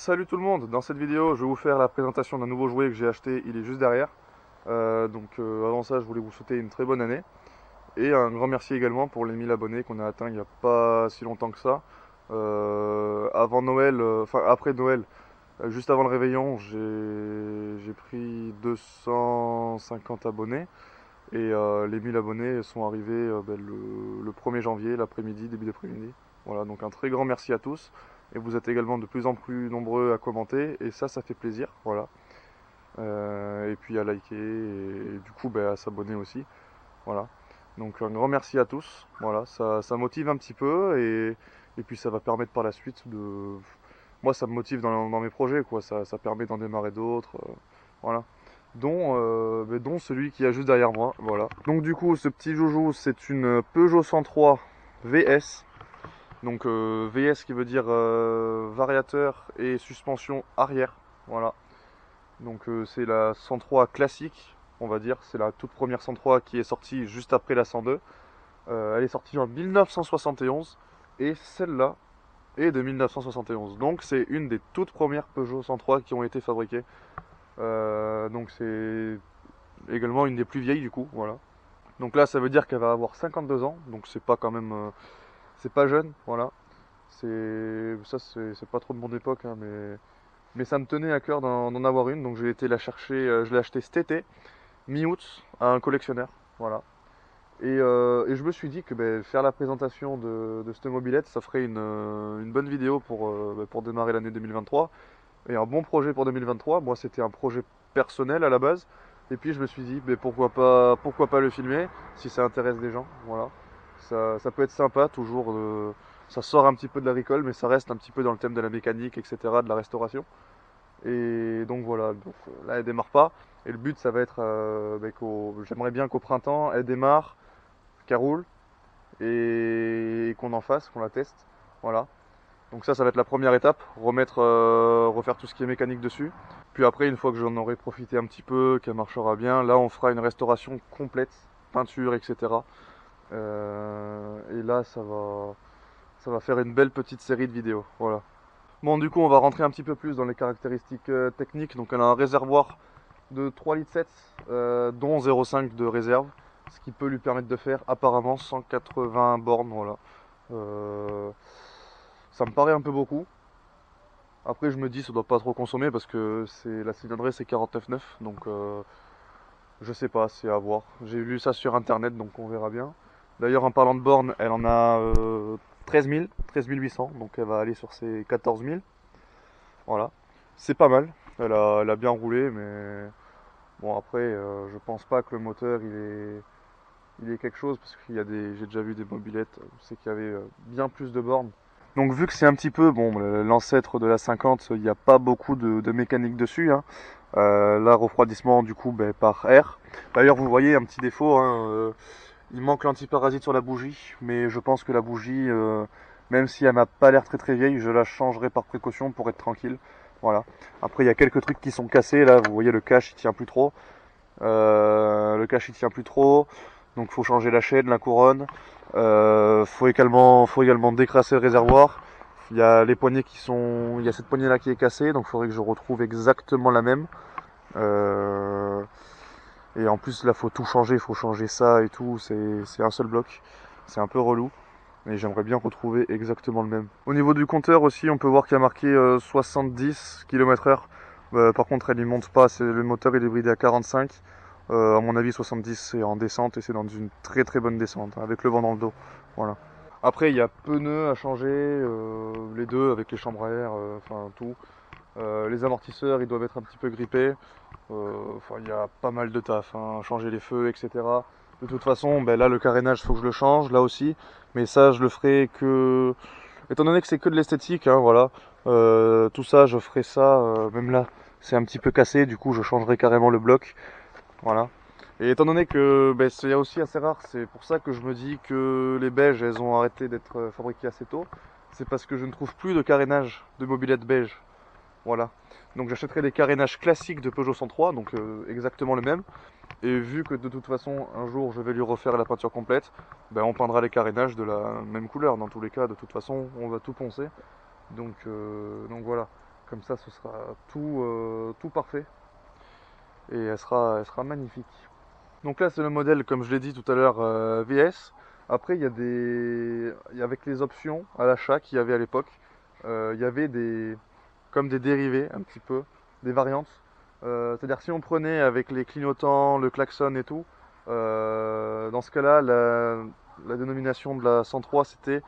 Salut tout le monde, dans cette vidéo je vais vous faire la présentation d'un nouveau jouet que j'ai acheté, il est juste derrière. Avant ça je voulais vous souhaiter une très bonne année. Et un grand merci également pour les 1000 abonnés qu'on a atteint il n'y a pas si longtemps que ça. Avant Noël, après Noël, juste avant le réveillon, j'ai pris 250 abonnés. Les 1000 abonnés sont arrivés le 1er janvier, l'après-midi, début d'après-midi. Voilà, donc un très grand merci à tous. Et vous êtes également de plus en plus nombreux à commenter. Et ça fait plaisir. Voilà. Et puis à liker. Et du coup, à s'abonner aussi. Voilà. Donc un grand merci à tous. Voilà, ça motive un petit peu. Et puis ça va permettre par la suite de... Moi, ça me motive dans mes projets, quoi. Ça permet d'en démarrer d'autres. Voilà. Dont celui qui a juste derrière moi, voilà. Donc du coup, ce petit joujou, c'est une Peugeot 103 VS. Donc VS qui veut dire variateur et suspension arrière, voilà. Donc c'est la 103 classique, on va dire. C'est la toute première 103 qui est sortie juste après la 102. Elle est sortie en 1971 et celle-là est de 1971. Donc c'est une des toutes premières Peugeot 103 qui ont été fabriquées. Donc c'est également une des plus vieilles du coup, voilà. Donc là ça veut dire qu'elle va avoir 52 ans, donc c'est pas quand même, c'est pas jeune, voilà. C'est pas trop de mon époque, hein, mais ça me tenait à cœur d'en avoir une, donc j'ai été la chercher, je l'ai acheté cet été, mi-août, à un collectionneur, voilà. Et je me suis dit que faire la présentation de cette mobilette, ça ferait une bonne vidéo pour démarrer l'année 2023. Et un bon projet pour 2023. Moi, c'était un projet personnel à la base. Et puis, je me suis dit, pourquoi pas le filmer si ça intéresse des gens. Voilà. Ça peut être sympa, toujours. Ça sort un petit peu de la ricole, mais ça reste un petit peu dans le thème de la mécanique, etc., de la restauration. Et donc voilà. Donc, là, elle démarre pas. Et le but, ça va être, j'aimerais bien qu'au printemps, elle démarre, qu'elle roule et qu'on en fasse, qu'on la teste. Voilà. Donc ça va être la première étape, refaire tout ce qui est mécanique dessus. Puis après, une fois que j'en aurai profité un petit peu, qu'elle marchera bien, là on fera une restauration complète, peinture, etc. Et là, ça va faire une belle petite série de vidéos. Voilà. Bon, du coup, on va rentrer un petit peu plus dans les caractéristiques techniques. Donc elle a un réservoir de 3,7 litres, dont 0,5 de réserve, ce qui peut lui permettre de faire apparemment 180 bornes. Voilà. Euh, Ça me paraît un peu beaucoup. Après, je me dis, ça doit pas trop consommer parce que la cylindrée c'est 49,9, donc je sais pas, c'est à voir. J'ai lu ça sur internet, donc on verra bien. D'ailleurs, en parlant de bornes, elle en a 13 000, 13 800, donc elle va aller sur ses 14 000. Voilà, c'est pas mal. Elle a bien roulé, mais bon, après, je pense pas que le moteur il est quelque chose parce j'ai déjà vu des mobilettes, je sais qu'il y avait bien plus de bornes. Donc vu que c'est un petit peu bon l'ancêtre de la 50, il n'y a pas beaucoup de mécanique dessus, hein. Là refroidissement du coup par air. D'ailleurs vous voyez un petit défaut, hein, il manque l'antiparasite sur la bougie, mais je pense que la bougie, même si elle n'a pas l'air très vieille, je la changerai par précaution pour être tranquille. Voilà. Après il y a quelques trucs qui sont cassés, là vous voyez le cache il tient plus trop. Donc faut changer la chaîne, la couronne. Faut également décrasser le réservoir. Il y a les poignées il y a cette poignée là qui est cassée, donc il faudrait que je retrouve exactement la même. Euh, et en plus là faut tout changer, il faut changer ça et tout. C'est un seul bloc, c'est un peu relou. Mais j'aimerais bien retrouver exactement le même. Au niveau du compteur aussi, on peut voir qu'il y a marqué 70 km/h. Par contre, elle n'y monte pas, le moteur il est bridé à 45. À mon avis, 70 c'est en descente et c'est dans une très bonne descente, hein, avec le vent dans le dos. Voilà. Après, il y a pneus à changer, les deux avec les chambres à air, enfin tout. Les amortisseurs, ils doivent être un petit peu grippés. Enfin, il y a pas mal de taf, hein, changer les feux, etc. De toute façon, là, le carénage, il faut que je le change, là aussi. Mais ça, je le ferai que... Étant donné que c'est que de l'esthétique, hein, voilà. Tout ça, je ferai ça, même là, c'est un petit peu cassé, du coup, je changerai carrément le bloc. Voilà. Et étant donné que c'est aussi assez rare, c'est pour ça que je me dis que les beiges, elles ont arrêté d'être fabriquées assez tôt. C'est parce que je ne trouve plus de carénage de mobilette beige. Voilà. Donc j'achèterai des carénages classiques de Peugeot 103, donc exactement le même. Et vu que de toute façon, un jour, je vais lui refaire la peinture complète, on peindra les carénages de la même couleur. Dans tous les cas, de toute façon, on va tout poncer. Donc voilà. Comme ça, ce sera tout parfait et elle sera magnifique. Donc là, c'est le modèle, comme je l'ai dit tout à l'heure, VS. Après, avec les options à l'achat qu'il y avait à l'époque, il y avait comme des dérivés un petit peu, des variantes. C'est-à-dire si on prenait avec les clignotants, le klaxon et tout, dans ce cas-là, la dénomination de la 103 c'était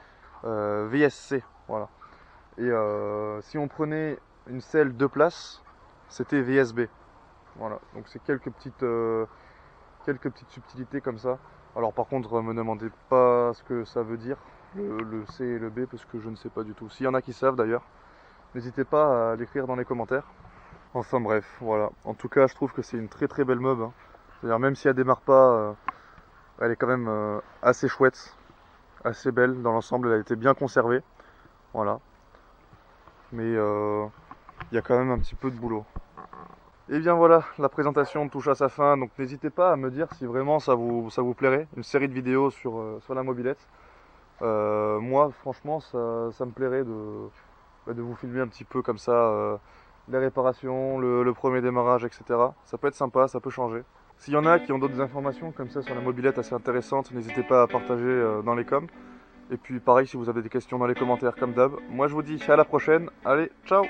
VSC. Voilà. Et si on prenait une selle 2 places, c'était VSB. Voilà. Donc c'est quelques petites subtilités comme ça. Alors par contre, me demandez pas ce que ça veut dire, le C et le B, parce que je ne sais pas du tout. S'il y en a qui savent d'ailleurs, n'hésitez pas à l'écrire dans les commentaires. Enfin bref, voilà. En tout cas, je trouve que c'est une très très belle mob, hein. C'est-à-dire même si elle démarre pas, elle est quand même assez chouette, assez belle dans l'ensemble. Elle a été bien conservée, voilà. Mais il y a quand même un petit peu de boulot. Et bien voilà, la présentation touche à sa fin, donc n'hésitez pas à me dire si vraiment ça vous plairait, une série de vidéos sur la mobilette. Moi, franchement, ça me plairait de vous filmer un petit peu comme ça, les réparations, le premier démarrage, etc. Ça peut être sympa, ça peut changer. S'il y en a qui ont d'autres informations comme ça sur la mobilette assez intéressantes, n'hésitez pas à partager dans les coms. Et puis pareil, si vous avez des questions dans les commentaires comme d'hab. Moi je vous dis à la prochaine, allez, ciao!